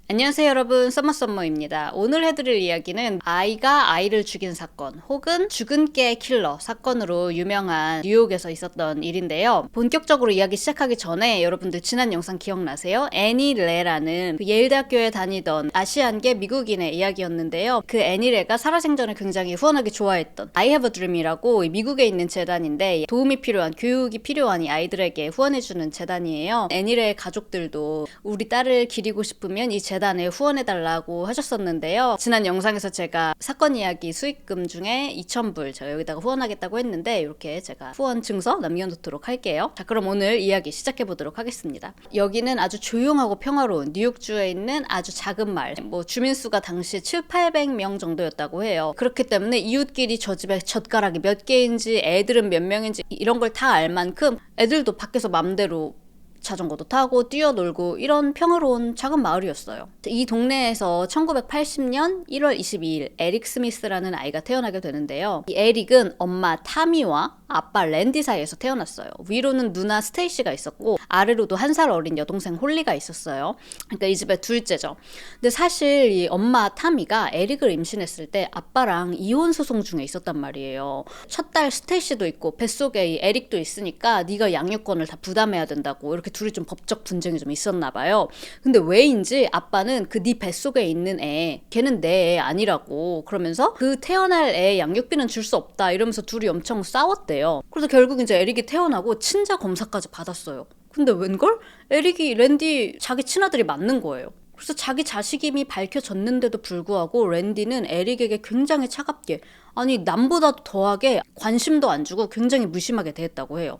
안녕하세요 여러분, 썸머썸머입니다. 오늘 해드릴 이야기는 아이가 아이를 죽인 사건 혹은 죽은 깨 킬러 사건으로 유명한 뉴욕에서 있었던 일인데요. 본격적으로 이야기 시작하기 전에 여러분들 지난 영상 기억나세요? 애니 레라는 그 예일대학교에 다니던 아시안계 미국인의 이야기였는데요. 그 애니 레가 살아생전을 굉장히 후원하기 좋아했던 I have a dream이라고 미국에 있는 재단인데 도움이 필요한, 교육이 필요한 이 아이들에게 후원해주는 재단이에요. 애니 레의 가족들도 우리 딸을 기리고 싶으면 이 재단에 후원해달라고 하셨었는데요. 지난 영상에서 제가 사건 이야기 수익금 중에 2,000불 제가 여기다가 후원하겠다고 했는데 이렇게 제가 후원 증서 남겨놓도록 할게요. 자, 그럼 오늘 이야기 시작해보도록 하겠습니다. 여기는 아주 조용하고 평화로운 뉴욕주에 있는 아주 작은 마을, 주민수가 당시 700~800명 정도였다고 해요. 그렇기 때문에 이웃끼리 저 집에 젓가락이 몇 개인지 애들은 몇 명인지 이런 걸 다 알 만큼 애들도 밖에서 맘대로 자전거도 타고 뛰어놀고 이런 평화로운 작은 마을이었어요. 이 동네에서 1980년 1월 22일 에릭 스미스라는 아이가 태어나게 되는데요. 이 에릭은 엄마 타미와 아빠 랜디 사이에서 태어났어요. 위로는 누나 스테이시가 있었고 아래로도 1살 어린 여동생 홀리가 있었어요. 그러니까 이 집의 둘째죠. 근데 사실 이 엄마 타미가 에릭을 임신했을 때 아빠랑 이혼 소송 중에 있었단 말이에요. 첫 딸 스테이시도 있고 뱃속에 이 에릭도 있으니까 네가 양육권을 다 부담해야 된다고 이렇게 둘이 좀 법적 분쟁이 좀 있었나 봐요. 근데 왜인지 아빠는 그 네 뱃속에 있는 애, 걔는 내 애 아니라고 그러면서 그 태어날 애 양육비는 줄 수 없다 이러면서 둘이 엄청 싸웠대요. 그래서 결국 이제 에릭이 태어나고 친자 검사까지 받았어요. 근데 웬걸? 에릭이 랜디 자기 친아들이 맞는 거예요. 그래서 자기 자식임이 밝혀졌는데도 불구하고 랜디는 에릭에게 굉장히 차갑게, 아니 남보다도 더하게 관심도 안 주고 굉장히 무심하게 대했다고 해요.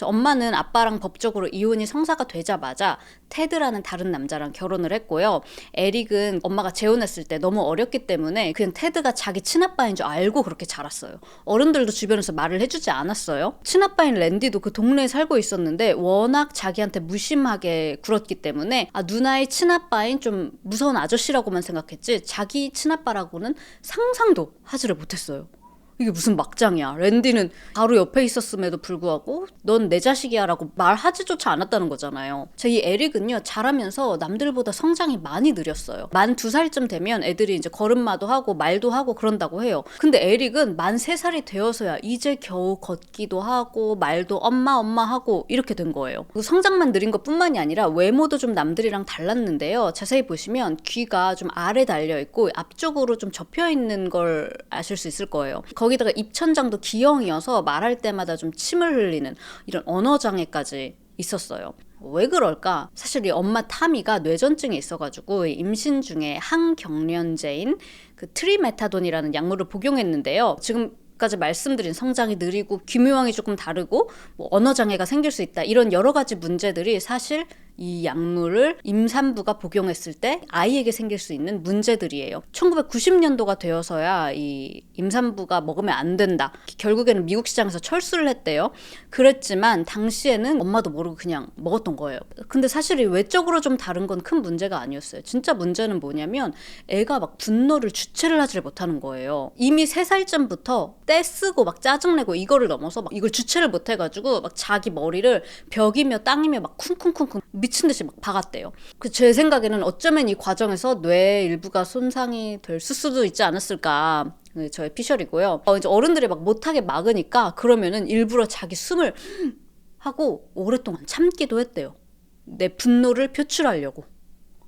엄마는 아빠랑 법적으로 이혼이 성사가 되자마자 테드라는 다른 남자랑 결혼을 했고요. 에릭은 엄마가 재혼했을 때 너무 어렸기 때문에 그냥 테드가 자기 친아빠인 줄 알고 그렇게 자랐어요. 어른들도 주변에서 말을 해주지 않았어요. 친아빠인 랜디도 그 동네에 살고 있었는데 워낙 자기한테 무심하게 굴었기 때문에 누나의 친아빠인 좀 무서운 아저씨라고만 생각했지 자기 친아빠라고는 상상도 하지를 못했어요. 이게 무슨 막장이야. 랜디는 바로 옆에 있었음에도 불구하고 넌 내 자식이야 라고 말하지조차 않았다는 거잖아요. 이 에릭은요 자라면서 남들보다 성장이 많이 느렸어요. 만 2살쯤 되면 애들이 이제 걸음마도 하고 말도 하고 그런다고 해요. 근데 에릭은 만 3살이 되어서야 이제 겨우 걷기도 하고 말도 엄마 엄마 하고 이렇게 된 거예요. 성장만 느린 것 뿐만이 아니라 외모도 좀 남들이랑 달랐는데요. 자세히 보시면 귀가 좀 아래 달려있고 앞쪽으로 좀 접혀있는 걸 아실 수 있을 거예요. 거기다가 입천장도 G형이어서 말할 때마다 좀 침을 흘리는 이런 언어장애까지 있었어요. 왜 그럴까? 사실 이 엄마 타미가 뇌전증이 있어가지고 임신 중에 항경련제인 그 트리메타돈이라는 약물을 복용했는데요. 지금까지 말씀드린 성장이 느리고 귀묘왕이 조금 다르고 언어장애가 생길 수 있다 이런 여러 가지 문제들이 사실 이 약물을 임산부가 복용했을 때 아이에게 생길 수 있는 문제들이에요. 1990년도가 되어서야 이 임산부가 먹으면 안 된다. 결국에는 미국 시장에서 철수를 했대요. 그랬지만 당시에는 엄마도 모르고 그냥 먹었던 거예요. 근데 사실 이 외적으로 좀 다른 건 큰 문제가 아니었어요. 진짜 문제는 뭐냐면 애가 막 분노를 주체를 하지를 못하는 거예요. 이미 3살쯤부터 떼쓰고 막 짜증내고 이거를 넘어서 막 이걸 주체를 못해가지고 막 자기 머리를 벽이며 땅이며 막 쿵쿵쿵쿵 미친 듯이 막 박았대요. 제 생각에는 어쩌면 이 과정에서 뇌 일부가 손상이 될 수도 있지 않았을까. 저의 피셜이고요. 이제 어른들이 막 못하게 막으니까 그러면은 일부러 자기 숨을 하고 오랫동안 참기도 했대요. 내 분노를 표출하려고.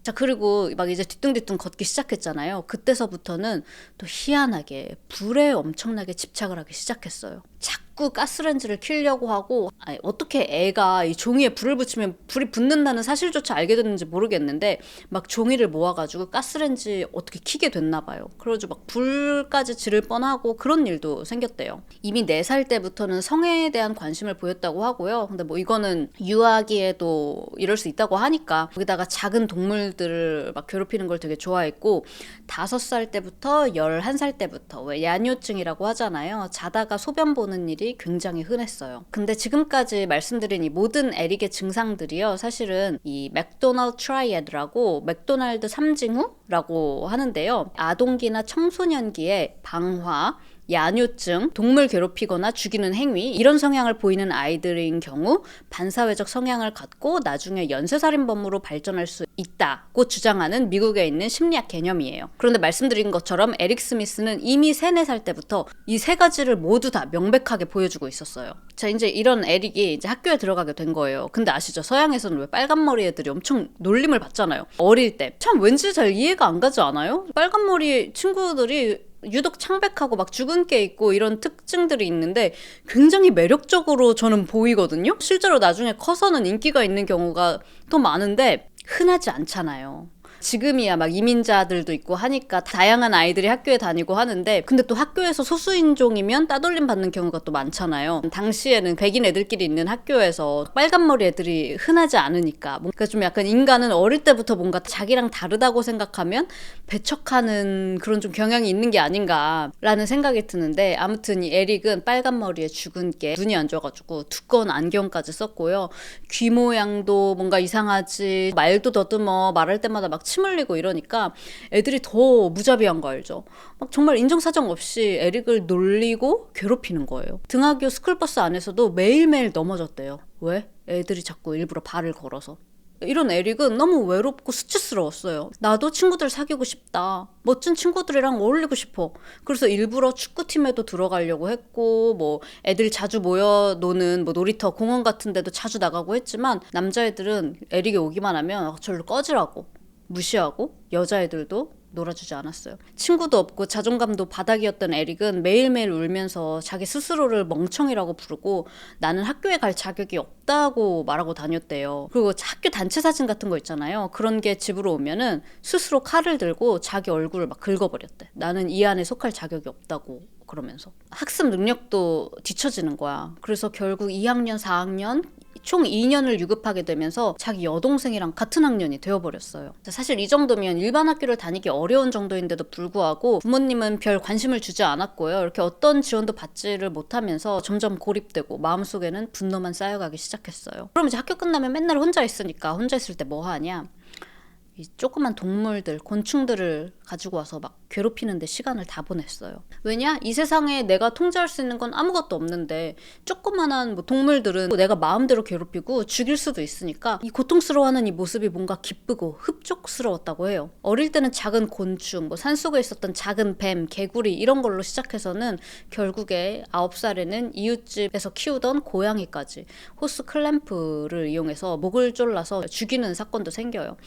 자, 그리고 막 이제 뒤뚱뒤뚱 걷기 시작했잖아요. 그때서부터는 또 희한하게 불에 엄청나게 집착을 하기 시작했어요. 자꾸 가스렌지를 켜려고 하고, 어떻게 애가 이 종이에 불을 붙이면 불이 붙는다는 사실조차 알게 됐는지 모르겠는데 막 종이를 모아가지고 가스렌지 어떻게 켜게 됐나 봐요. 그래가지고 막 불까지 지를 뻔하고 그런 일도 생겼대요. 이미 4살 때부터는 성에 대한 관심을 보였다고 하고요. 근데 이거는 유아기에도 이럴 수 있다고 하니까 거기다가 작은 동물들을 막 괴롭히는 걸 되게 좋아했고 5살 때부터 11살 때부터 왜 야뇨증이라고 하잖아요. 자다가 소변 보는 일이 굉장히 흔했어요. 근데 지금까지 말씀드린 이 모든 에릭의 증상들이요. 사실은 이 맥도날드 트라이애드라고 맥도날드 3징후라고 하는데요. 아동기나 청소년기에 방화, 야뇨증, 동물 괴롭히거나 죽이는 행위 이런 성향을 보이는 아이들인 경우 반사회적 성향을 갖고 나중에 연쇄살인범으로 발전할 수 있다고 주장하는 미국에 있는 심리학 개념이에요. 그런데 말씀드린 것처럼 에릭 스미스는 이미 3, 4살 때부터 이 3가지를 모두 다 명백하게 보여주고 있었어요. 자, 이제 이런 에릭이 이제 학교에 들어가게 된 거예요. 근데 아시죠? 서양에서는 왜 빨간머리 애들이 엄청 놀림을 받잖아요. 어릴 때. 참 왠지 잘 이해가 안 가지 않아요? 빨간머리 친구들이 유독 창백하고 막 죽은 게 있고 이런 특징들이 있는데 굉장히 매력적으로 저는 보이거든요. 실제로 나중에 커서는 인기가 있는 경우가 더 많은데 흔하지 않잖아요. 지금이야 막 이민자들도 있고 하니까 다양한 아이들이 학교에 다니고 하는데 근데 또 학교에서 소수인종이면 따돌림 받는 경우가 또 많잖아요. 당시에는 백인 애들끼리 있는 학교에서 빨간머리 애들이 흔하지 않으니까 뭔가 좀 약간 인간은 어릴 때부터 뭔가 자기랑 다르다고 생각하면 배척하는 그런 좀 경향이 있는 게 아닌가라는 생각이 드는데 아무튼 이 에릭은 빨간머리에 죽은 게 눈이 안 좋아가지고 두꺼운 안경까지 썼고요. 귀 모양도 뭔가 이상하지 말도 더듬어 말할 때마다 막 침 흘리고 이러니까 애들이 더 무자비한 거 알죠? 막 정말 인정사정 없이 에릭을 놀리고 괴롭히는 거예요. 등하교 스쿨버스 안에서도 매일매일 넘어졌대요. 왜? 애들이 자꾸 일부러 발을 걸어서. 이런 에릭은 너무 외롭고 수치스러웠어요. 나도 친구들 사귀고 싶다. 멋진 친구들이랑 어울리고 싶어. 그래서 일부러 축구팀에도 들어가려고 했고 뭐 애들 자주 모여 노는 뭐 놀이터 공원 같은 데도 자주 나가고 했지만 남자애들은 에릭이 오기만 하면 절로 꺼지라고 무시하고 여자애들도 놀아주지 않았어요. 친구도 없고 자존감도 바닥이었던 에릭은 매일매일 울면서 자기 스스로를 멍청이라고 부르고 나는 학교에 갈 자격이 없다고 말하고 다녔대요. 그리고 학교 단체 사진 같은 거 있잖아요. 그런 게 집으로 오면은 스스로 칼을 들고 자기 얼굴을 막 긁어버렸대. 나는 이 안에 속할 자격이 없다고 그러면서. 학습 능력도 뒤처지는 거야. 그래서 결국 2학년, 4학년 총 2년을 유급하게 되면서 자기 여동생이랑 같은 학년이 되어버렸어요. 사실 이 정도면 일반 학교를 다니기 어려운 정도인데도 불구하고 부모님은 별 관심을 주지 않았고요. 이렇게 어떤 지원도 받지를 못하면서 점점 고립되고 마음속에는 분노만 쌓여가기 시작했어요. 그럼 이제 학교 끝나면 맨날 혼자 있으니까 혼자 있을 때 뭐 하냐? 이 조그만 동물들, 곤충들을 가지고 와서 막 괴롭히는데 시간을 다 보냈어요. 왜냐? 이 세상에 내가 통제할 수 있는 건 아무것도 없는데 조그만한 뭐 동물들은 내가 마음대로 괴롭히고 죽일 수도 있으니까 이 고통스러워하는 이 모습이 뭔가 기쁘고 흡족스러웠다고 해요. 어릴 때는 작은 곤충, 뭐 산속에 있었던 작은 뱀, 개구리 이런 걸로 시작해서는 결국에 9살에는 이웃집에서 키우던 고양이까지 호스 클램프를 이용해서 목을 졸라서 죽이는 사건도 생겨요.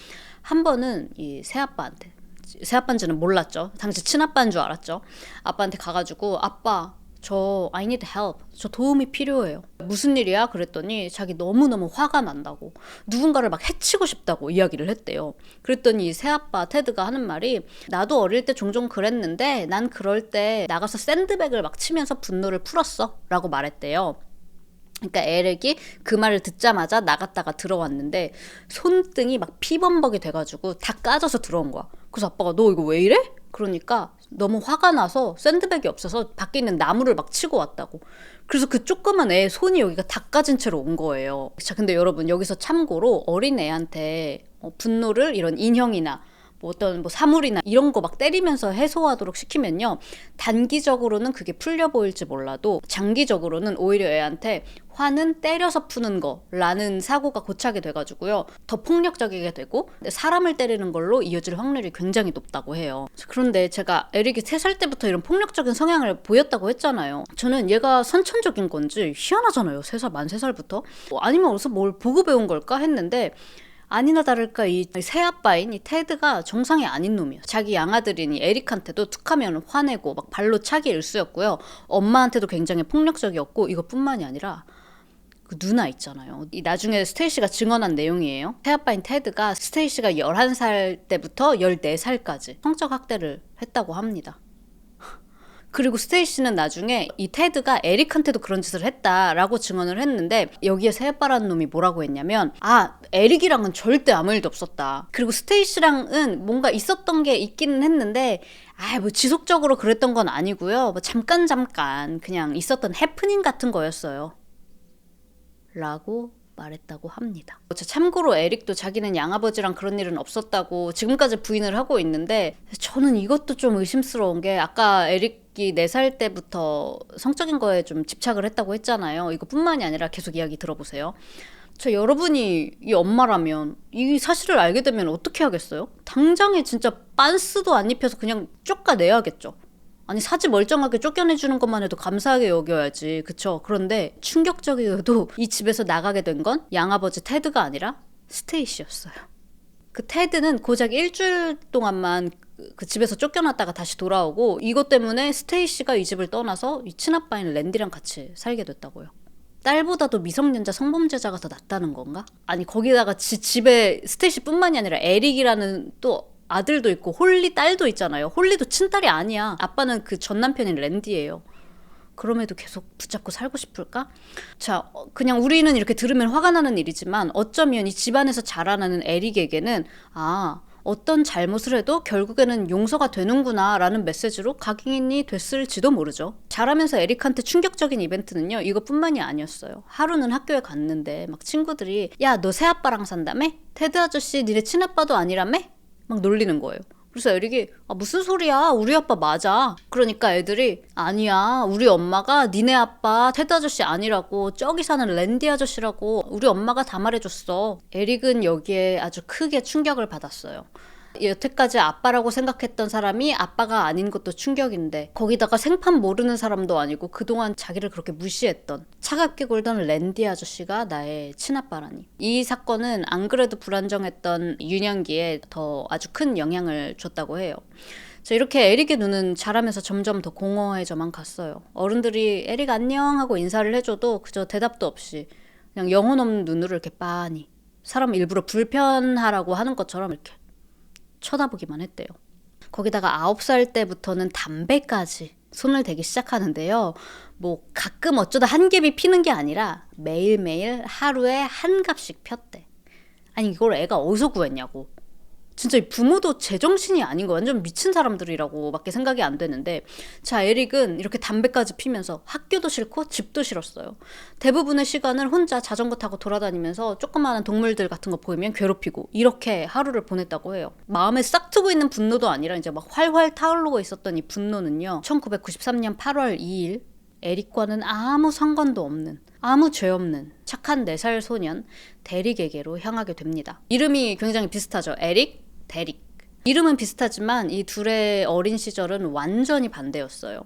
한 번은 이 새아빠한테, 새아빠인지는 몰랐죠. 당시 친아빠인 줄 알았죠. 아빠한테 가가지고 아빠 저 I need help. 저 도움이 필요해요. 무슨 일이야? 그랬더니 자기 너무너무 화가 난다고 누군가를 막 해치고 싶다고 이야기를 했대요. 그랬더니 이 새아빠 테드가 하는 말이 나도 어릴 때 종종 그랬는데 난 그럴 때 나가서 샌드백을 막 치면서 분노를 풀었어 라고 말했대요. 그러니까 에릭이 그 말을 듣자마자 나갔다가 들어왔는데 손등이 막 피범벅이 돼가지고 다 까져서 들어온 거야. 그래서 아빠가 너 이거 왜 이래? 그러니까 너무 화가 나서 샌드백이 없어서 밖에 있는 나무를 막 치고 왔다고. 그래서 그 조그만 애 손이 여기가 다 까진 채로 온 거예요. 자, 근데 여러분 여기서 참고로 어린 애한테 분노를 이런 인형이나 뭐 어떤 뭐 사물이나 이런 거 막 때리면서 해소하도록 시키면요, 단기적으로는 그게 풀려 보일지 몰라도 장기적으로는 오히려 애한테 화는 때려서 푸는 거라는 사고가 고착이 돼가지고요 더 폭력적이게 되고 사람을 때리는 걸로 이어질 확률이 굉장히 높다고 해요. 그런데 제가 에릭이 3살 때부터 이런 폭력적인 성향을 보였다고 했잖아요. 저는 얘가 선천적인 건지 희한하잖아요. 3살, 만 3살부터 아니면 어디서 뭘 보고 배운 걸까 했는데 아니나 다를까 이 새아빠인 이 테드가 정상이 아닌 놈이에요. 자기 양아들인 이 에릭한테도 툭하면 화내고 막 발로 차기 일쑤였고요. 엄마한테도 굉장히 폭력적이었고 이것뿐만이 아니라 그 누나 있잖아요. 이 나중에 스테이시가 증언한 내용이에요. 새아빠인 테드가 스테이시가 11살 때부터 14살까지 성적 학대를 했다고 합니다. 그리고 스테이시는 나중에 이 테드가 에릭한테도 그런 짓을 했다라고 증언을 했는데 여기에 새아빠라는 놈이 뭐라고 했냐면 에릭이랑은 절대 아무 일도 없었다. 그리고 스테이시랑은 뭔가 있었던 게 있기는 했는데 뭐 지속적으로 그랬던 건 아니고요. 뭐 잠깐 그냥 있었던 해프닝 같은 거였어요. 라고 말했다고 합니다. 참고로 에릭도 자기는 양아버지랑 그런 일은 없었다고 지금까지 부인을 하고 있는데 저는 이것도 좀 의심스러운 게 아까 에릭 에릭이 4살 때부터 성적인 거에 좀 집착을 했다고 했잖아요. 이거뿐만이 아니라 계속 이야기 들어보세요. 여러분이 이 엄마라면 이 사실을 알게 되면 어떻게 하겠어요? 당장에 진짜 빤스도 안 입혀서 그냥 쫓아내야겠죠. 아니 사지 멀쩡하게 쫓겨내주는 것만 해도 감사하게 여겨야지. 그쵸? 그런데 충격적이어도 이 집에서 나가게 된 건 양아버지 테드가 아니라 스테이시였어요. 그 테드는 고작 일주일 동안만 그 집에서 쫓겨났다가 다시 돌아오고 이것 때문에 스테이시가 이 집을 떠나서 이 친아빠인 랜디랑 같이 살게 됐다고요. 딸보다도 미성년자 성범죄자가 더 낫다는 건가? 아니 거기다가 집에 스테이시뿐만이 아니라 에릭이라는 또 아들도 있고 홀리 딸도 있잖아요. 홀리도 친딸이 아니야. 아빠는 그 전 남편인 랜디예요. 그럼에도 계속 붙잡고 살고 싶을까? 자, 그냥 우리는 이렇게 들으면 화가 나는 일이지만 어쩌면 이 집안에서 자라나는 에릭에게는 어떤 잘못을 해도 결국에는 용서가 되는구나 라는 메시지로 각인이 됐을지도 모르죠. 자라면서 에릭한테 충격적인 이벤트는요, 이것뿐만이 아니었어요. 하루는 학교에 갔는데 막 친구들이 야, 너 새아빠랑 산다며? 테드 아저씨 니네 친아빠도 아니라며? 막 놀리는 거예요. 그래서 에릭이 무슨 소리야, 우리 아빠 맞아. 그러니까 애들이 아니야, 우리 엄마가 니네 아빠 테드 아저씨 아니라고, 저기 사는 랜디 아저씨라고 우리 엄마가 다 말해줬어. 에릭은 여기에 아주 크게 충격을 받았어요. 여태까지 아빠라고 생각했던 사람이 아빠가 아닌 것도 충격인데 거기다가 생판 모르는 사람도 아니고 그동안 자기를 그렇게 무시했던 차갑게 굴던 랜디 아저씨가 나의 친아빠라니. 이 사건은 안 그래도 불안정했던 유년기에 더 아주 큰 영향을 줬다고 해요. 이렇게 에릭의 눈은 자라면서 점점 더 공허해져만 갔어요. 어른들이 에릭 안녕 하고 인사를 해줘도 그저 대답도 없이 그냥 영혼 없는 눈으로 이렇게 빤히 사람 일부러 불편하라고 하는 것처럼 이렇게 쳐다보기만 했대요. 거기다가 9살 때부터는 담배까지 손을 대기 시작하는데요. 가끔 어쩌다 한 갭이 피는 게 아니라 매일매일 하루에 한 갑씩 폈대. 아니 이걸 애가 어디서 구했냐고. 진짜 부모도 제정신이 아닌 거 완전 미친 사람들이라고 밖에 생각이 안 되는데, 자, 에릭은 이렇게 담배까지 피면서 학교도 싫고 집도 싫었어요. 대부분의 시간을 혼자 자전거 타고 돌아다니면서 조그마한 동물들 같은 거 보이면 괴롭히고 이렇게 하루를 보냈다고 해요. 마음에 싹트고 있는 분노도 아니라 이제 막 활활 타오르고 있었던 이 분노는요, 1993년 8월 2일 에릭과는 아무 상관도 없는, 아무 죄 없는 착한 4살 소년 데릭에게로 향하게 됩니다. 이름이 굉장히 비슷하죠. 에릭, 데릭. 이름은 비슷하지만 이 둘의 어린 시절은 완전히 반대였어요.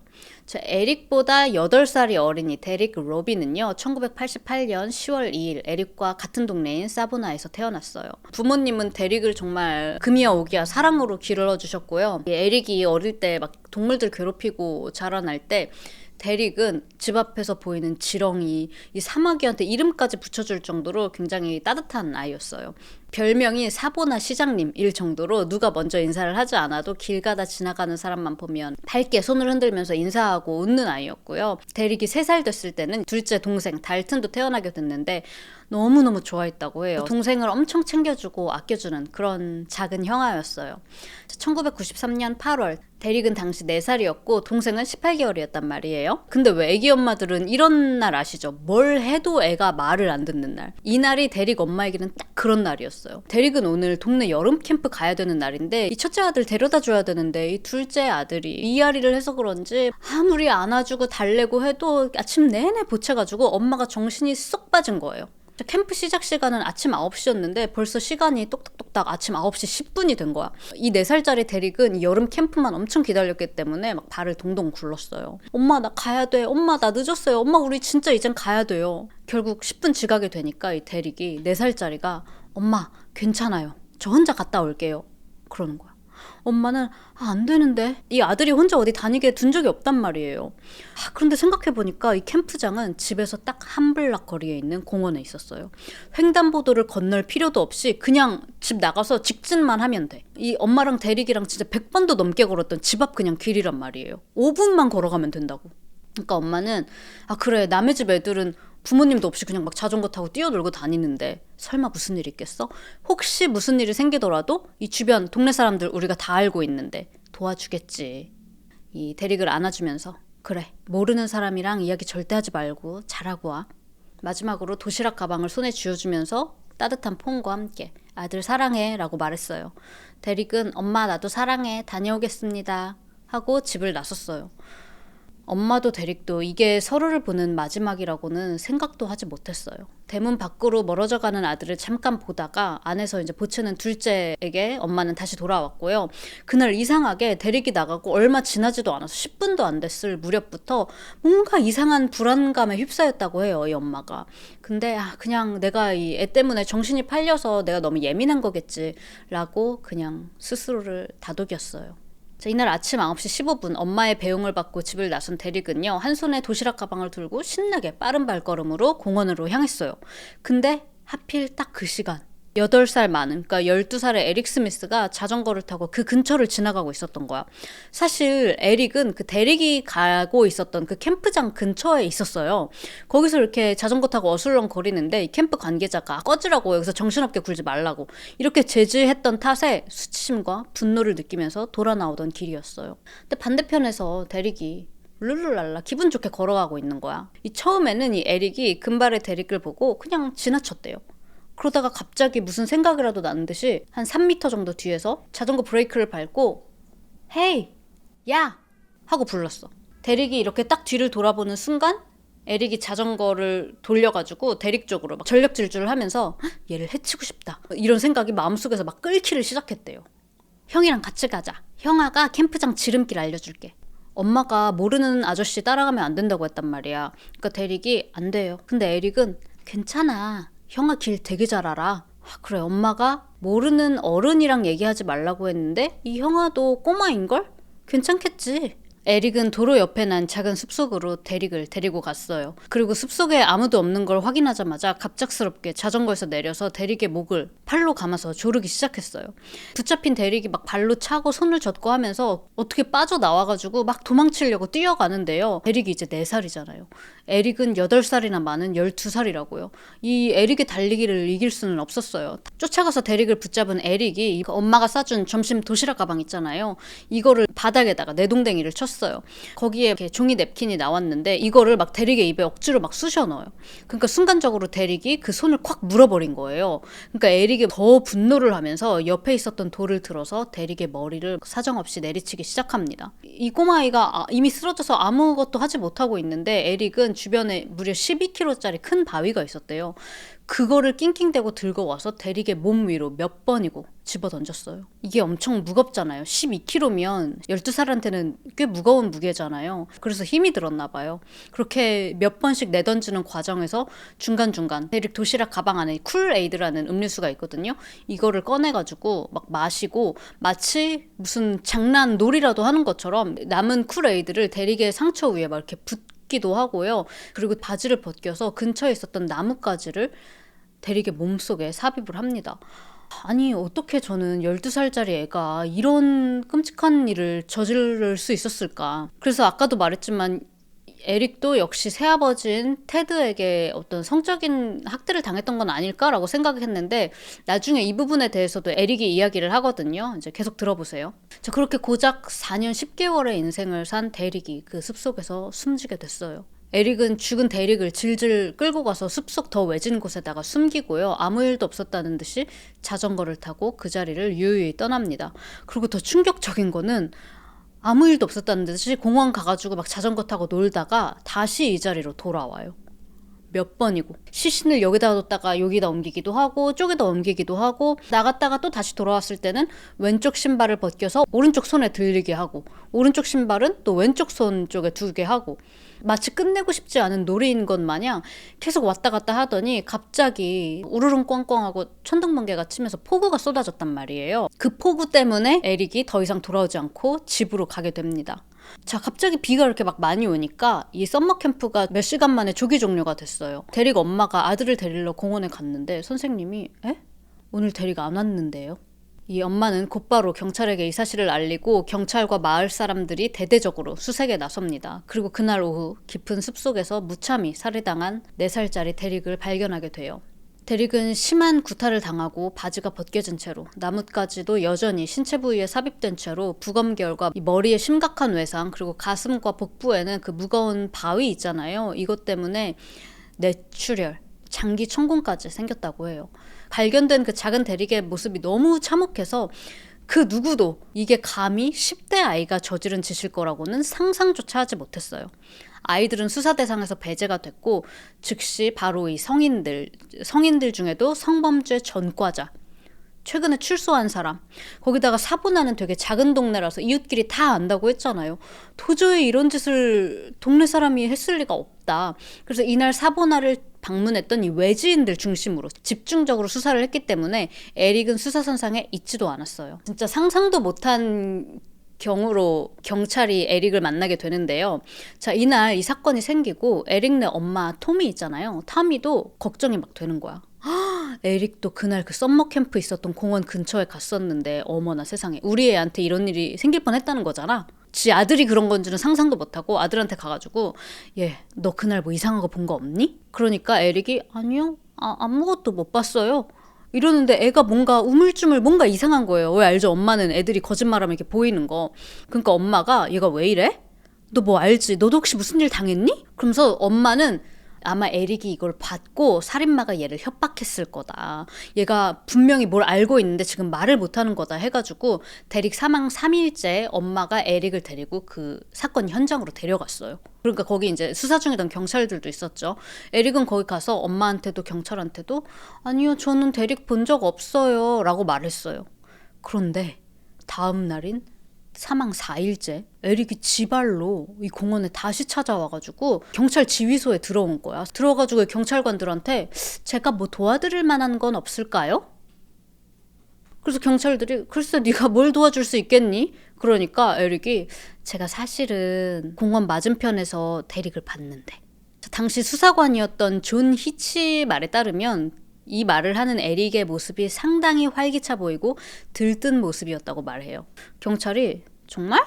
에릭보다 8살이 어린 이 데릭 로비는요, 1988년 10월 2일 에릭과 같은 동네인 사보나에서 태어났어요. 부모님은 데릭을 정말 금이야 오기야 사랑으로 길러주셨고요. 에릭이 어릴 때 막 동물들 괴롭히고 자라날 때 데릭은 집 앞에서 보이는 지렁이, 이 사마귀한테 이름까지 붙여줄 정도로 굉장히 따뜻한 아이였어요. 별명이 사보나 시장님일 정도로 누가 먼저 인사를 하지 않아도 길 가다 지나가는 사람만 보면 밝게 손을 흔들면서 인사하고 웃는 아이였고요. 데릭이 3살 됐을 때는 둘째 동생 달튼도 태어나게 됐는데 너무너무 좋아했다고 해요. 동생을 엄청 챙겨주고 아껴주는 그런 작은 형아였어요. 1993년 8월 데릭은 당시 4살이었고 동생은 18개월이었단 말이에요. 근데 왜 애기 엄마들은 이런 날 아시죠? 뭘 해도 애가 말을 안 듣는 날. 이 날이 데릭 엄마에게는 딱 그런 날이었어요. 데릭은 오늘 동네 여름 캠프 가야 되는 날인데 이 첫째 아들 데려다 줘야 되는데 이 둘째 아들이 이앓이를 해서 그런지 아무리 안아주고 달래고 해도 아침 내내 보채가지고 엄마가 정신이 쏙 빠진 거예요. 캠프 시작 시간은 아침 9시였는데 벌써 시간이 똑딱똑딱 아침 9시 10분이 된 거야. 이 4살짜리 데릭은 여름 캠프만 엄청 기다렸기 때문에 막 발을 동동 굴렀어요. 엄마 나 가야 돼. 엄마 나 늦었어요. 엄마 우리 진짜 이젠 가야 돼요. 결국 10분 지각이 되니까 이 데릭이 4살짜리가 엄마 괜찮아요. 저 혼자 갔다 올게요. 그러는 거야. 엄마는 안 되는데 이 아들이 혼자 어디 다니게 둔 적이 없단 말이에요. 그런데 생각해보니까 이 캠프장은 집에서 딱 한 블락 거리에 있는 공원에 있었어요. 횡단보도를 건널 필요도 없이 그냥 집 나가서 직진만 하면 돼. 이 엄마랑 데릭이랑 진짜 100번도 넘게 걸었던 집 앞 그냥 길이란 말이에요. 5분만 걸어가면 된다고. 그러니까 엄마는 그래 남의 집 애들은 부모님도 없이 그냥 막 자전거 타고 뛰어놀고 다니는데 설마 무슨 일이 있겠어? 혹시 무슨 일이 생기더라도 이 주변 동네 사람들 우리가 다 알고 있는데 도와주겠지. 이 데릭을 안아주면서 그래 모르는 사람이랑 이야기 절대 하지 말고 잘하고 와. 마지막으로 도시락 가방을 손에 쥐어주면서 따뜻한 폰과 함께 아들 사랑해 라고 말했어요. 데릭은 엄마 나도 사랑해 다녀오겠습니다 하고 집을 나섰어요. 엄마도 데릭도 이게 서로를 보는 마지막이라고는 생각도 하지 못했어요. 대문 밖으로 멀어져가는 아들을 잠깐 보다가 안에서 이제 보채는 둘째에게 엄마는 다시 돌아왔고요. 그날 이상하게 데릭이 나가고 얼마 지나지도 않아서 10분도 안 됐을 무렵부터 뭔가 이상한 불안감에 휩싸였다고 해요, 이 엄마가. 근데 그냥 내가 이 애 때문에 정신이 팔려서 내가 너무 예민한 거겠지라고 그냥 스스로를 다독였어요. 자, 이날 아침 9시 15분 엄마의 배웅을 받고 집을 나선 데릭은요, 한 손에 도시락 가방을 들고 신나게 빠른 발걸음으로 공원으로 향했어요. 근데 하필 딱 그 시간 8살 많은, 그러니까 12살의 에릭 스미스가 자전거를 타고 그 근처를 지나가고 있었던 거야. 사실 에릭은 그 데릭이 가고 있었던 그 캠프장 근처에 있었어요. 거기서 이렇게 자전거 타고 어슬렁거리는데 이 캠프 관계자가 꺼지라고, 여기서 정신없게 굴지 말라고 이렇게 제지했던 탓에 수치심과 분노를 느끼면서 돌아 나오던 길이었어요. 근데 반대편에서 데릭이 룰루랄라 기분 좋게 걸어가고 있는 거야. 이 처음에는 이 에릭이 금발의 데릭을 보고 그냥 지나쳤대요. 그러다가 갑자기 무슨 생각이라도 나는 듯이 한 3m 정도 뒤에서 자전거 브레이크를 밟고 헤이! 야! 하고 불렀어. 데릭이 이렇게 딱 뒤를 돌아보는 순간 에릭이 자전거를 돌려가지고 데릭 쪽으로 막 전력 질주를 하면서 얘를 해치고 싶다, 이런 생각이 마음속에서 막 끓기를 시작했대요. 형이랑 같이 가자. 형아가 캠프장 지름길 알려줄게. 엄마가 모르는 아저씨 따라가면 안 된다고 했단 말이야. 그러니까 데릭이 안 돼요. 근데 에릭은 괜찮아. 형아 길 되게 잘 알아. 그래, 엄마가 모르는 어른이랑 얘기하지 말라고 했는데 이 형아도 꼬마인걸? 괜찮겠지. 에릭은 도로 옆에 난 작은 숲속으로 데릭을 데리고 갔어요. 그리고 숲속에 아무도 없는 걸 확인하자마자 갑작스럽게 자전거에서 내려서 데릭의 목을 팔로 감아서 조르기 시작했어요. 붙잡힌 데릭이 막 발로 차고 손을 젓고 하면서 어떻게 빠져나와가지고 막 도망치려고 뛰어가는데요. 에릭이 이제 4살이잖아요. 에릭은 8살이나 많은 12살이라고요. 이 에릭의 달리기를 이길 수는 없었어요. 쫓아가서 데릭을 붙잡은 에릭이 엄마가 싸준 점심 도시락 가방 있잖아요. 이거를 바닥에다가 내동댕이를 쳤어요. 거기에 이렇게 종이 냅킨이 나왔는데 이거를 막 데릭의 입에 억지로 막 쑤셔 넣어요. 그러니까 순간적으로 데릭이 그 손을 콱 물어버린 거예요. 그러니까 에릭이 더 분노를 하면서 옆에 있었던 돌을 들어서 데릭의 머리를 사정없이 내리치기 시작합니다. 이 꼬마아이가 이미 쓰러져서 아무것도 하지 못하고 있는데 에릭은 주변에 무려 12kg짜리 큰 바위가 있었대요. 그거를 낑낑대고 들고 와서 데릭의 몸 위로 몇 번이고 집어던졌어요. 이게 엄청 무겁잖아요. 12kg면 12살한테는 꽤 무거운 무게잖아요. 그래서 힘이 들었나 봐요. 그렇게 몇 번씩 내던지는 과정에서 중간중간 데릭 도시락 가방 안에 쿨에이드라는 음료수가 있거든요. 이거를 꺼내가지고 막 마시고 마치 무슨 장난 놀이라도 하는 것처럼 남은 쿨에이드를 데릭의 상처 위에 막 이렇게 붓기도 하고요. 그리고 바지를 벗겨서 근처에 있었던 나뭇가지를 데릭의 몸속에 삽입을 합니다. 아니, 어떻게 저는 12살짜리 애가 이런 끔찍한 일을 저지를 수 있었을까. 그래서 아까도 말했지만 에릭도 역시 새아버지인 테드에게 어떤 성적인 학대를 당했던 건 아닐까라고 생각했는데 나중에 이 부분에 대해서도 에릭이 이야기를 하거든요. 이제 계속 들어보세요. 자, 그렇게 고작 4년 10개월의 인생을 산 데릭이 그 숲속에서 숨지게 됐어요. 에릭은 죽은 데릭을 질질 끌고 가서 숲속 더 외진 곳에다가 숨기고요. 아무 일도 없었다는 듯이 자전거를 타고 그 자리를 유유히 떠납니다. 그리고 더 충격적인 거는 아무 일도 없었다는 듯이 공원 가가지고 막 자전거 타고 놀다가 다시 이 자리로 돌아와요. 몇 번이고. 시신을 여기다 뒀다가 여기다 옮기기도 하고 저기다 옮기기도 하고 나갔다가 또 다시 돌아왔을 때는 왼쪽 신발을 벗겨서 오른쪽 손에 들리게 하고 오른쪽 신발은 또 왼쪽 손 쪽에 두게 하고 마치 끝내고 싶지 않은 놀이인 것 마냥 계속 왔다 갔다 하더니 갑자기 우르릉 꽝꽝하고 천둥번개가 치면서 폭우가 쏟아졌단 말이에요. 그 폭우 때문에 에릭이 더 이상 돌아오지 않고 집으로 가게 됩니다. 자, 갑자기 비가 이렇게 막 많이 오니까 이 썸머 캠프가 몇 시간 만에 조기 종료가 됐어요. 데릭 엄마가 아들을 데리러 공원에 갔는데 선생님이 오늘 데릭 안 왔는데요? 이 엄마는 곧바로 경찰에게 이 사실을 알리고 경찰과 마을 사람들이 대대적으로 수색에 나섭니다. 그리고 그날 오후 깊은 숲속에서 무참히 살해당한 4살짜리 데릭을 발견하게 돼요. 데릭은 심한 구타를 당하고 바지가 벗겨진 채로 나뭇가지도 여전히 신체 부위에 삽입된 채로 부검결과 머리에 심각한 외상 그리고 가슴과 복부에는 그 무거운 바위 있잖아요. 이것 때문에 뇌출혈, 장기 천공까지 생겼다고 해요. 발견된 그 작은 데릭의 모습이 너무 참혹해서 그 누구도 이게 감히 10대 아이가 저지른 짓일 거라고는 상상조차 하지 못했어요. 아이들은 수사 대상에서 배제가 됐고 즉시 바로 이 성인들 중에도 성범죄 전과자, 최근에 출소한 사람, 거기다가 사보나는 되게 작은 동네라서 이웃끼리 다 안다고 했잖아요. 도저히 이런 짓을 동네 사람이 했을 리가 없다. 그래서 이날 사보나를 방문했던 이 외지인들 중심으로 집중적으로 수사를 했기 때문에 에릭은 수사선상에 있지도 않았어요. 진짜 상상도 못한 경우로 경찰이 에릭을 만나게 되는데요. 자, 이날 이 사건이 생기고 에릭네 엄마 토미 있잖아요. 타미도 걱정이 막 되는 거야. 에릭도 그날 그 썸머 캠프 있었던 공원 근처에 갔었는데 어머나 세상에 우리 애한테 이런 일이 생길 뻔했다는 거잖아. 지 아들이 그런 건 줄은 상상도 못하고 아들한테 가가지고 너 그날 뭐 이상한 거 본 거 없니? 그러니까 에릭이 아니요 아무것도 못 봤어요 이러는데 애가 뭔가 우물쭈물 뭔가 이상한 거예요. 왜 알죠? 엄마는 애들이 거짓말하면 이렇게 보이는 거. 그러니까 엄마가 얘가 왜 이래? 너 뭐 알지? 너도 혹시 무슨 일 당했니? 그러면서 엄마는 아마 에릭이 이걸 받고 살인마가 얘를 협박했을 거다. 얘가 분명히 뭘 알고 있는데 지금 말을 못하는 거다 해가지고 대릭 사망 3일째 엄마가 에릭을 데리고 그 사건 현장으로 데려갔어요. 그러니까 거기 이제 수사 중이던 경찰들도 있었죠. 에릭은 거기 가서 엄마한테도 경찰한테도 아니요 저는 데릭 본 적 없어요 라고 말했어요. 그런데 다음 날인 사망 4일째 에릭이 지발로 이 공원에 다시 찾아와가지고 경찰 지휘소에 들어온 거야. 들어가지고 경찰관들한테 제가 뭐 도와드릴 만한 건 없을까요? 그래서 경찰들이 글쎄 네가 뭘 도와줄 수 있겠니? 그러니까 에릭이 제가 사실은 공원 맞은편에서 데릭을 봤는데 당시 수사관이었던 존 히치 말에 따르면 이 말을 하는 에릭의 모습이 상당히 활기차 보이고 들뜬 모습이었다고 말해요. 경찰이 정말?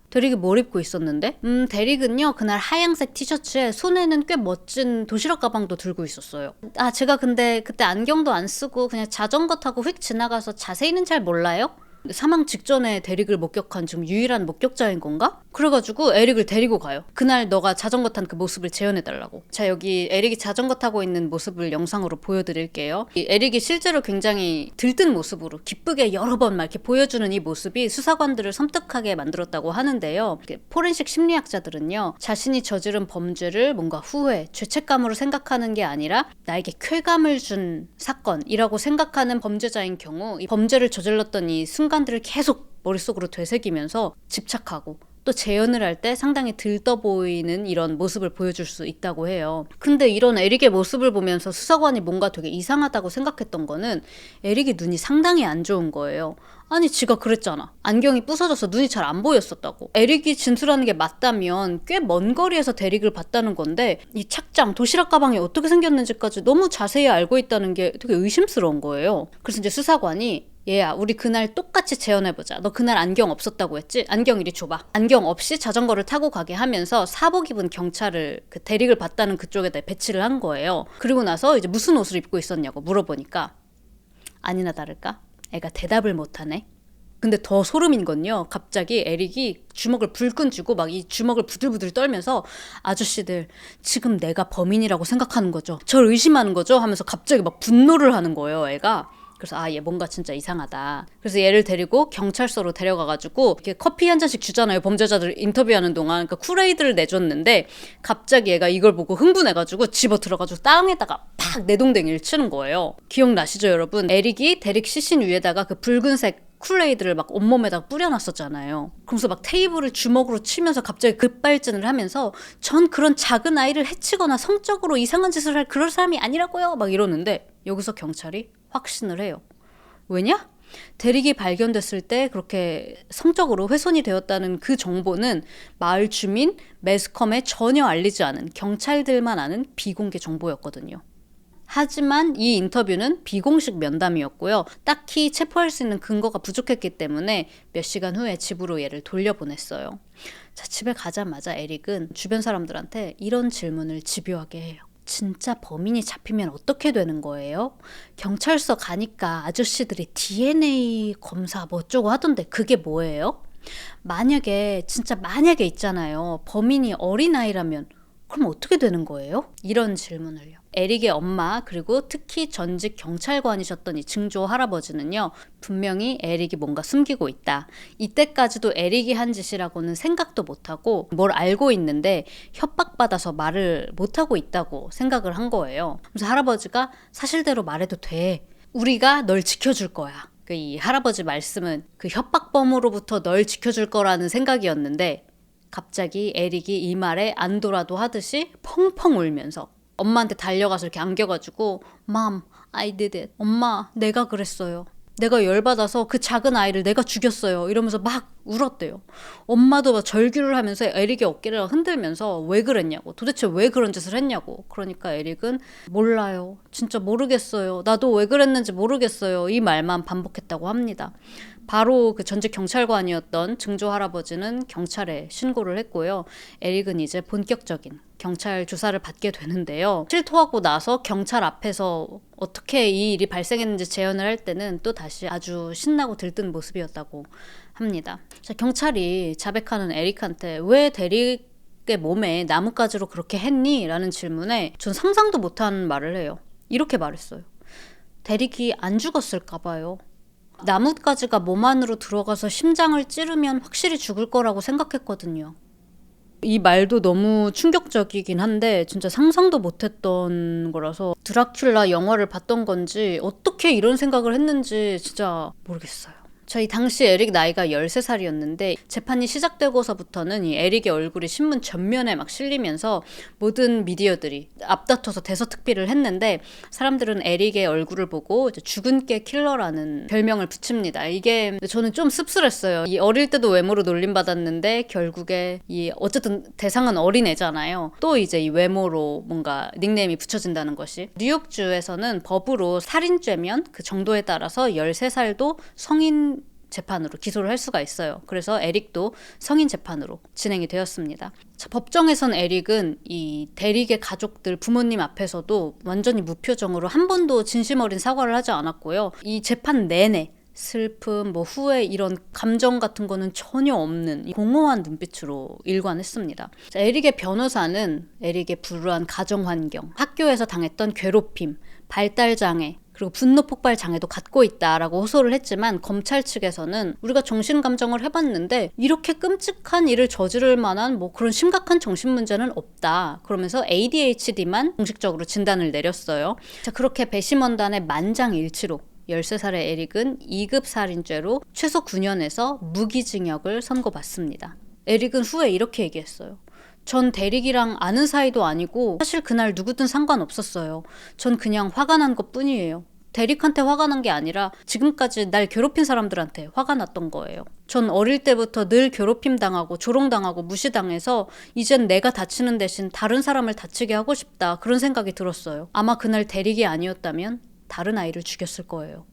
데릭이 뭘 입고 있었는데? 데릭은요 그날 하얀색 티셔츠에 손에는 꽤 멋진 도시락 가방도 들고 있었어요. 제가 근데 그때 안경도 안 쓰고 그냥 자전거 타고 휙 지나가서 자세히는 잘 몰라요? 사망 직전에 데릭을 목격한 지금 유일한 목격자인 건가? 그래가지고 에릭을 데리고 가요. 그날 너가 자전거 탄 그 모습을 재현해달라고. 자, 여기 에릭이 자전거 타고 있는 모습을 영상으로 보여드릴게요. 이 에릭이 실제로 굉장히 들뜬 모습으로 기쁘게 여러 번 막 이렇게 보여주는 이 모습이 수사관들을 섬뜩하게 만들었다고 하는데요. 포렌식 심리학자들은요, 자신이 저지른 범죄를 뭔가 후회, 죄책감으로 생각하는 게 아니라 나에게 쾌감을 준 사건이라고 생각하는 범죄자인 경우 이 범죄를 저질렀던 이 순간들을 계속 머릿속으로 되새기면서 집착하고 또 재현을 할 때 상당히 들떠 보이는 이런 모습을 보여줄 수 있다고 해요. 근데 이런 에릭의 모습을 보면서 수사관이 뭔가 되게 이상하다고 생각했던 거는 에릭이 눈이 상당히 안 좋은 거예요. 아니 지가 그랬잖아. 안경이 부서져서 눈이 잘 안 보였었다고. 에릭이 진술하는 게 맞다면 꽤 먼 거리에서 데릭을 봤다는 건데 이 착장, 도시락 가방이 어떻게 생겼는지까지 너무 자세히 알고 있다는 게 되게 의심스러운 거예요. 그래서 이제 수사관이 얘야 우리 그날 똑같이 재현해보자. 너 그날 안경 없었다고 했지? 안경 이리 줘봐. 안경 없이 자전거를 타고 가게 하면서 사복 입은 경찰을 그 데릭을 봤다는 그쪽에다 배치를 한 거예요. 그리고 나서 이제 무슨 옷을 입고 있었냐고 물어보니까 아니나 다를까 애가 대답을 못하네. 근데 더 소름인 건요. 갑자기 에릭이 주먹을 불끈 쥐고 막 이 주먹을 부들부들 떨면서 아저씨들 지금 내가 범인이라고 생각하는 거죠? 저를 의심하는 거죠? 하면서 갑자기 막 분노를 하는 거예요. 애가. 그래서 얘 뭔가 진짜 이상하다. 그래서 얘를 데리고 경찰서로 데려가가지고 이렇게 커피 한 잔씩 주잖아요. 범죄자들 인터뷰하는 동안. 그러니까 쿨에이드를 내줬는데 갑자기 얘가 이걸 보고 흥분해가지고 집어 들어가지고 땅에다가 팍 내동댕이를 치는 거예요. 기억나시죠 여러분? 에릭이 데릭 시신 위에다가 그 붉은색 쿨에이드를 막 온몸에다 뿌려놨었잖아요. 그러면서 막 테이블을 주먹으로 치면서 갑자기 급발진을 하면서 전 그런 작은 아이를 해치거나 성적으로 이상한 짓을 할 그럴 사람이 아니라고요. 막 이러는데 여기서 경찰이 확신을 해요. 왜냐? 데릭이 발견됐을 때 그렇게 성적으로 훼손이 되었다는 그 정보는 마을 주민, 매스컴에 전혀 알리지 않은 경찰들만 아는 비공개 정보였거든요. 하지만 이 인터뷰는 비공식 면담이었고요. 딱히 체포할 수 있는 근거가 부족했기 때문에 몇 시간 후에 집으로 얘를 돌려보냈어요. 자, 집에 가자마자 에릭은 주변 사람들한테 이런 질문을 집요하게 해요. 진짜 범인이 잡히면 어떻게 되는 거예요? 경찰서 가니까 아저씨들이 DNA 검사 뭐 어쩌고 하던데 그게 뭐예요? 만약에 진짜 만약에 있잖아요. 범인이 어린아이라면 그럼 어떻게 되는 거예요? 이런 질문을요. 에릭의 엄마 그리고 특히 전직 경찰관이셨던 이 증조 할아버지는요. 분명히 에릭이 뭔가 숨기고 있다. 이때까지도 에릭이 한 짓이라고는 생각도 못하고 뭘 알고 있는데 협박받아서 말을 못하고 있다고 생각을 한 거예요. 그래서 할아버지가 사실대로 말해도 돼. 우리가 널 지켜줄 거야. 이 할아버지 말씀은 그 협박범으로부터 널 지켜줄 거라는 생각이었는데 갑자기 에릭이 이 말에 안도라도 하듯이 펑펑 울면서 엄마한테 달려가서 이렇게 안겨가지고 Mom, I did it. 엄마, 내가 그랬어요. 내가 열받아서 그 작은 아이를 내가 죽였어요. 이러면서 막 울었대요. 엄마도 막 절규를 하면서 에릭의 어깨를 흔들면서 왜 그랬냐고. 도대체 왜 그런 짓을 했냐고. 그러니까 에릭은 몰라요. 진짜 모르겠어요. 나도 왜 그랬는지 모르겠어요. 이 말만 반복했다고 합니다. 바로 그 전직 경찰관이었던 증조 할아버지는 경찰에 신고를 했고요. 에릭은 이제 본격적인 경찰 조사를 받게 되는데요. 실토하고 나서 경찰 앞에서 어떻게 이 일이 발생했는지 재연을 할 때는 또 다시 아주 신나고 들뜬 모습이었다고 합니다. 자, 경찰이 자백하는 에릭한테 왜 대릭의 몸에 나뭇가지로 그렇게 했니? 라는 질문에 전 상상도 못한 말을 해요. 이렇게 말했어요. 대릭이 안 죽었을까 봐요. 나뭇가지가 몸 안으로 들어가서 심장을 찌르면 확실히 죽을 거라고 생각했거든요. 이 말도 너무 충격적이긴 한데 진짜 상상도 못했던 거라서 드라큘라 영화를 봤던 건지 어떻게 이런 생각을 했는지 진짜 모르겠어요. 저희 당시 에릭 나이가 13살이었는데 재판이 시작되고서부터는 이 에릭의 얼굴이 신문 전면에 막 실리면서 모든 미디어들이 앞다퉈서 대서특필을 했는데 사람들은 에릭의 얼굴을 보고 이제 죽은 개 킬러라는 별명을 붙입니다. 이게 저는 좀 씁쓸했어요. 이 어릴 때도 외모로 놀림받았는데 결국에 이 어쨌든 대상은 어린애잖아요. 또 이제 이 외모로 뭔가 닉네임이 붙여진다는 것이. 뉴욕주에서는 법으로 살인죄면 그 정도에 따라서 13살도 성인 재판으로 기소를 할 수가 있어요. 그래서 에릭도 성인 재판으로 진행이 되었습니다. 자, 법정에선 에릭은 이 대릭의 가족들 부모님 앞에서도 완전히 무표정으로 한 번도 진심 어린 사과를 하지 않았고요. 이 재판 내내 슬픔, 후회 이런 감정 같은 거는 전혀 없는 공허한 눈빛으로 일관했습니다. 자, 에릭의 변호사는 에릭의 불우한 가정 환경, 학교에서 당했던 괴롭힘, 발달장애, 그리고 분노 폭발 장애도 갖고 있다라고 호소를 했지만 검찰 측에서는 우리가 정신감정을 해봤는데 이렇게 끔찍한 일을 저지를 만한 그런 심각한 정신 문제는 없다. 그러면서 ADHD만 공식적으로 진단을 내렸어요. 자, 그렇게 배심원단의 만장일치로 13살의 에릭은 2급 살인죄로 최소 9년에서 무기징역을 선고받습니다. 에릭은 후에 이렇게 얘기했어요. 전 대릭이랑 아는 사이도 아니고 사실 그날 누구든 상관없었어요. 전 그냥 화가 난 것뿐이에요. 대릭한테 화가 난 게 아니라 지금까지 날 괴롭힌 사람들한테 화가 났던 거예요. 전 어릴 때부터 늘 괴롭힘 당하고 조롱당하고 무시당해서 이젠 내가 다치는 대신 다른 사람을 다치게 하고 싶다. 그런 생각이 들었어요. 아마 그날 대릭이 아니었다면 다른 아이를 죽였을 거예요.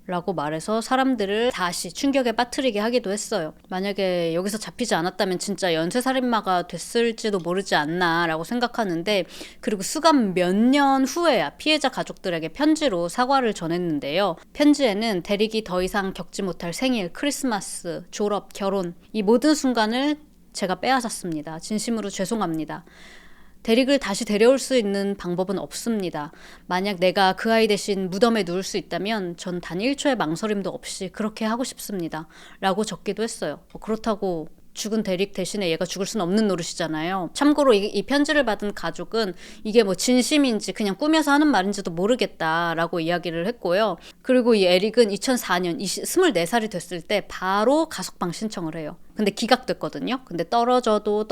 라고 말해서 사람들을 다시 충격에 빠뜨리게 하기도 했어요. 만약에 여기서 잡히지 않았다면 진짜 연쇄살인마가 됐을지도 모르지 않나 라고 생각하는데, 그리고 수감 몇 년 후에야 피해자 가족들에게 편지로 사과를 전했는데요. 편지에는 대릭이 더 이상 겪지 못할 생일, 크리스마스, 졸업, 결혼 이 모든 순간을 제가 빼앗았습니다. 진심으로 죄송합니다. 대릭을 다시 데려올 수 있는 방법은 없습니다. 만약 내가 그 아이 대신 무덤에 누울 수 있다면 전 단 1초의 망설임도 없이 그렇게 하고 싶습니다. 라고 적기도 했어요. 그렇다고 죽은 대릭 대신에 얘가 죽을 수는 없는 노릇이잖아요. 참고로 이 편지를 받은 가족은 이게 진심인지 그냥 꾸며서 하는 말인지도 모르겠다라고 이야기를 했고요. 그리고 이 에릭은 2004년 24살이 됐을 때 바로 가석방 신청을 해요. 근데 기각됐거든요. 근데 떨어져도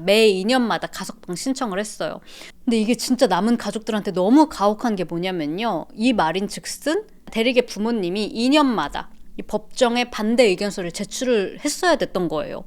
매 2년마다 가석방 신청을 했어요. 근데 이게 진짜 남은 가족들한테 너무 가혹한 게 뭐냐면요. 이 말인 즉슨 대릭의 부모님이 2년마다 이 법정에 반대 의견서를 제출을 했어야 됐던 거예요.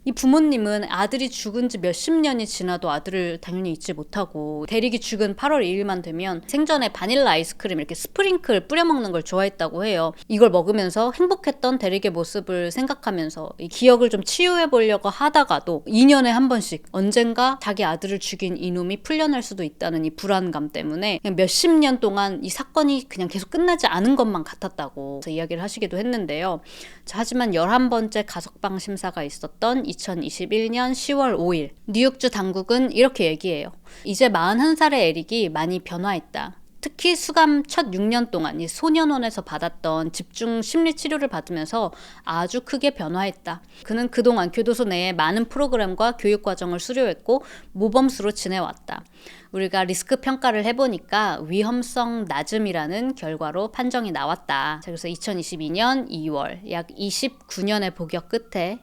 이 부모님은 아들이 죽은 지 몇십 년이 지나도 아들을 당연히 잊지 못하고, 대릭이 죽은 8월 2일만 되면 생전에 바닐라 아이스크림 이렇게 스프링클 뿌려 먹는 걸 좋아했다고 해요. 이걸 먹으면서 행복했던 대릭의 모습을 생각하면서 이 기억을 좀 치유해 보려고 하다가도 2년에 한 번씩 언젠가 자기 아들을 죽인 이놈이 풀려날 수도 있다는 이 불안감 때문에 그냥 몇십 년 동안 이 사건이 그냥 계속 끝나지 않은 것만 같았다고 이야기를 하시기도 했는데요. 자, 하지만 11번째 가석방 심사가 있었던 2021년 10월 5일 뉴욕주 당국은 이렇게 얘기해요. 이제 41살의 에릭이 많이 변화했다. 특히 수감 첫 6년 동안 이 소년원에서 받았던 집중 심리 치료를 받으면서 아주 크게 변화했다. 그는 그동안 교도소 내에 많은 프로그램과 교육 과정을 수료했고 모범수로 지내왔다. 우리가 리스크 평가를 해보니까 위험성 낮음이라는 결과로 판정이 나왔다. 그래서 2022년 2월 약 29년의 복역 끝에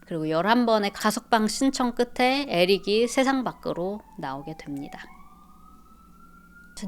그리고 11번의 가석방 신청 끝에 에릭이 세상 밖으로 나오게 됩니다.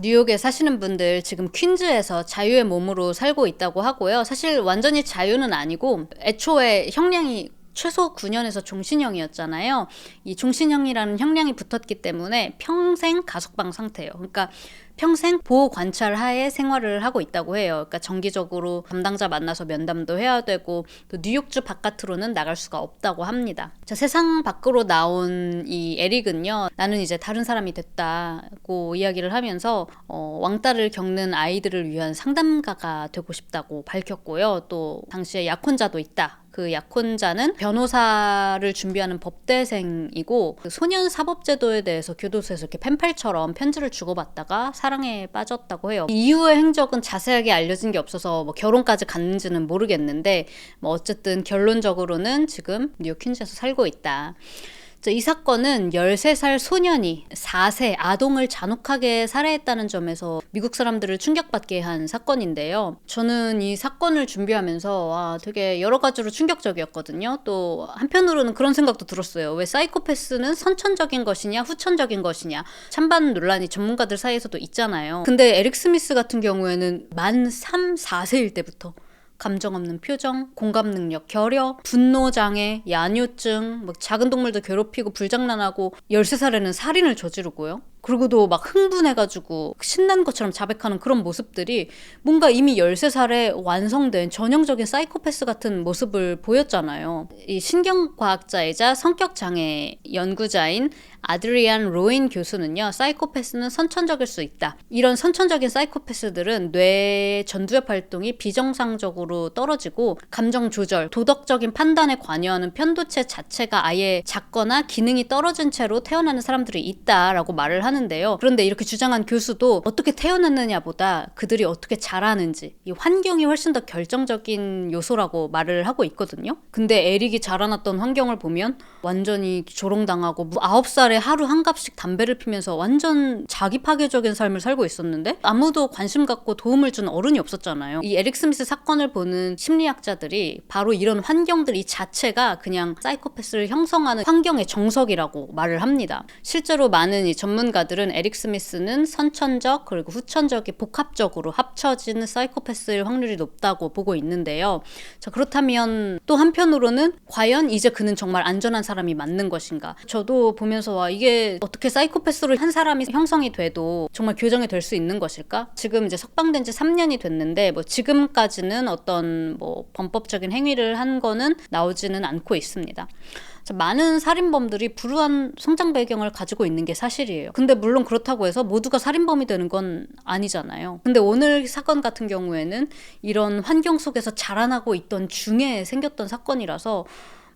뉴욕에 사시는 분들 지금 퀸즈에서 자유의 몸으로 살고 있다고 하고요. 사실 완전히 자유는 아니고 애초에 형량이 최소 9년에서 종신형이었잖아요. 이 종신형이라는 형량이 붙었기 때문에 평생 가석방 상태예요. 그러니까 평생 보호 관찰 하에 생활을 하고 있다고 해요. 그러니까 정기적으로 담당자 만나서 면담도 해야 되고 또 뉴욕주 바깥으로는 나갈 수가 없다고 합니다. 자, 세상 밖으로 나온 이 에릭은요. 나는 이제 다른 사람이 됐다고 이야기를 하면서 왕따를 겪는 아이들을 위한 상담가가 되고 싶다고 밝혔고요. 또 당시에 약혼자도 있다. 그 약혼자는 변호사를 준비하는 법대생이고 그 소년사법제도에 대해서 교도소에서 이렇게 펜팔처럼 편지를 주고받다가 사랑에 빠졌다고 해요. 이후의 행적은 자세하게 알려진 게 없어서 뭐 결혼까지 갔는지는 모르겠는데 뭐 어쨌든 결론적으로는 지금 뉴욕 퀸즈에서 살고 있다. 이 사건은 13살 소년이 4세 아동을 잔혹하게 살해했다는 점에서 미국 사람들을 충격받게 한 사건인데요. 저는 이 사건을 준비하면서 되게 여러 가지로 충격적이었거든요. 또 한편으로는 그런 생각도 들었어요. 왜 사이코패스는 선천적인 것이냐 후천적인 것이냐 찬반 논란이 전문가들 사이에서도 있잖아요. 근데 에릭 스미스 같은 경우에는 만 3, 4세일 때부터 감정 없는 표정, 공감 능력, 결여, 분노 장애, 야뇨증, 작은 동물도 괴롭히고 불장난하고 13살에는 살인을 저지르고요. 그리고도 막 흥분해가지고 신난 것처럼 자백하는 그런 모습들이 뭔가 이미 13살에 완성된 전형적인 사이코패스 같은 모습을 보였잖아요. 이 신경과학자이자 성격장애 연구자인 아드리안 로인 교수는요. 사이코패스는 선천적일 수 있다. 이런 선천적인 사이코패스들은 뇌의 전두엽 활동이 비정상적으로 떨어지고 감정 조절, 도덕적인 판단에 관여하는 편도체 자체가 아예 작거나 기능이 떨어진 채로 태어나는 사람들이 있다라고 말을 하는데요. 그런데 이렇게 주장한 교수도 어떻게 태어났느냐보다 그들이 어떻게 자라는지 이 환경이 훨씬 더 결정적인 요소라고 말을 하고 있거든요. 근데 에릭이 자라났던 환경을 보면 완전히 조롱당하고 9살에 하루 한 갑씩 담배를 피면서 완전 자기 파괴적인 삶을 살고 있었는데 아무도 관심 갖고 도움을 준 어른이 없었잖아요. 이 에릭 스미스 사건을 보는 심리학자들이 바로 이런 환경들 이 자체가 그냥 사이코패스를 형성하는 환경의 정석이라고 말을 합니다. 실제로 많은 이 전문가들은 에릭 스미스는 선천적 그리고 후천적이 복합적으로 합쳐진 사이코패스일 확률이 높다고 보고 있는데요. 자, 그렇다면 또 한편으로는 과연 이제 그는 정말 안전한 사람이 맞는 것인가? 저도 보면서 와 이게 어떻게 사이코패스로 한 사람이 형성이 돼도 정말 교정이 될 수 있는 것일까? 지금 이제 석방된 지 3년이 됐는데 지금까지는 어떤 범법적인 행위를 한 거는 나오지는 않고 있습니다. 많은 살인범들이 불우한 성장 배경을 가지고 있는 게 사실이에요. 근데 물론 그렇다고 해서 모두가 살인범이 되는 건 아니잖아요. 근데 오늘 사건 같은 경우에는 이런 환경 속에서 자라나고 있던 중에 생겼던 사건이라서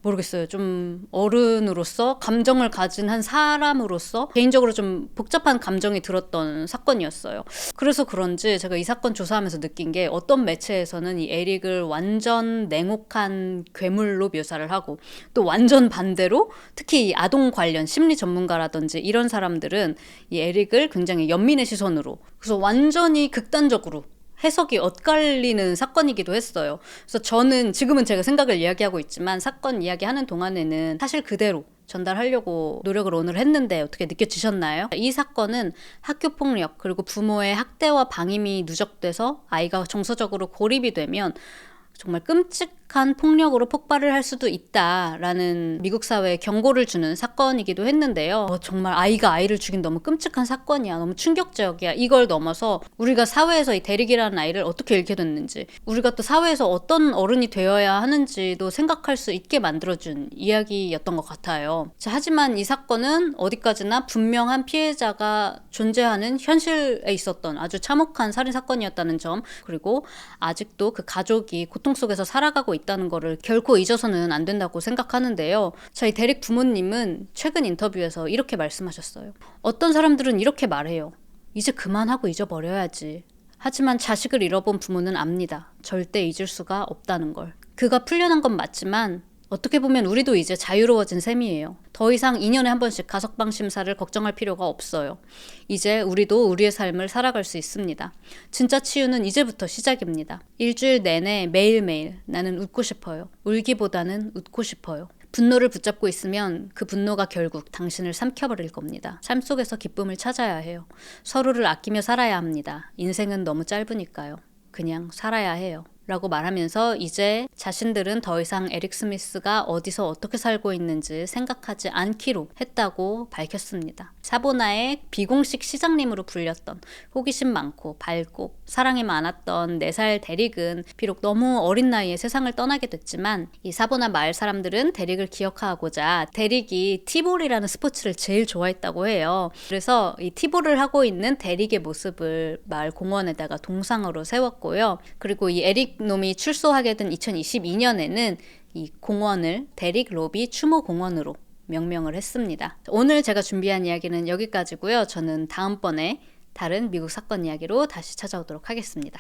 모르겠어요. 좀 어른으로서 감정을 가진 한 사람으로서 개인적으로 좀 복잡한 감정이 들었던 사건이었어요. 그래서 그런지 제가 이 사건 조사하면서 느낀 게 어떤 매체에서는 이 에릭을 완전 냉혹한 괴물로 묘사를 하고 또 완전 반대로 특히 이 아동 관련 심리 전문가라든지 이런 사람들은 이 에릭을 굉장히 연민의 시선으로 그래서 완전히 극단적으로 해석이 엇갈리는 사건이기도 했어요. 그래서 저는 지금은 제가 생각을 이야기하고 있지만 사건 이야기하는 동안에는 사실 그대로 전달하려고 노력을 오늘 했는데 어떻게 느껴지셨나요? 이 사건은 학교폭력 그리고 부모의 학대와 방임이 누적돼서 아이가 정서적으로 고립이 되면 정말 끔찍한 폭력으로 폭발을 할 수도 있다라는 미국 사회에 경고를 주는 사건이기도 했는데요. 정말 아이가 아이를 죽인 너무 끔찍한 사건이야. 너무 충격적이야. 이걸 넘어서 우리가 사회에서 이 대릭이라는 아이를 어떻게 잃게 됐는지 우리가 또 사회에서 어떤 어른이 되어야 하는지도 생각할 수 있게 만들어준 이야기였던 것 같아요. 자, 하지만 이 사건은 어디까지나 분명한 피해자가 존재하는 현실에 있었던 아주 참혹한 살인사건이었다는 점 그리고 아직도 그 가족이 고통 속에서 살아가고 있다는 거를 결코 잊어서는 안 된다고 생각하는데요. 저희 데릭 부모님은 최근 인터뷰에서 이렇게 말씀하셨어요. 어떤 사람들은 이렇게 말해요. 이제 그만하고 잊어버려야지. 하지만 자식을 잃어본 부모는 압니다. 절대 잊을 수가 없다는 걸. 그가 풀려난 건 맞지만 어떻게 보면 우리도 이제 자유로워진 셈이에요. 더 이상 2년에 한 번씩 가석방 심사를 걱정할 필요가 없어요. 이제 우리도 우리의 삶을 살아갈 수 있습니다. 진짜 치유는 이제부터 시작입니다. 일주일 내내 매일매일 나는 웃고 싶어요. 울기보다는 웃고 싶어요. 분노를 붙잡고 있으면 그 분노가 결국 당신을 삼켜버릴 겁니다. 삶 속에서 기쁨을 찾아야 해요. 서로를 아끼며 살아야 합니다. 인생은 너무 짧으니까요. 그냥 살아야 해요. 라고 말하면서 이제 자신들은 더 이상 에릭 스미스가 어디서 어떻게 살고 있는지 생각하지 않기로 했다고 밝혔습니다. 사보나의 비공식 시장님으로 불렸던 호기심 많고 밝고 사랑이 많았던 4살 데릭은 비록 너무 어린 나이에 세상을 떠나게 됐지만 이 사보나 마을 사람들은 데릭을 기억하고자 데릭이 티볼이라는 스포츠를 제일 좋아했다고 해요. 그래서 이 티볼을 하고 있는 데릭의 모습을 마을 공원에다가 동상으로 세웠고요. 그리고 이 에릭 놈이 출소하게 된 2022년에는 이 공원을 데릭 로비 추모 공원으로 명명을 했습니다. 오늘 제가 준비한 이야기는 여기까지고요. 저는 다음번에 다른 미국 사건 이야기로 다시 찾아오도록 하겠습니다.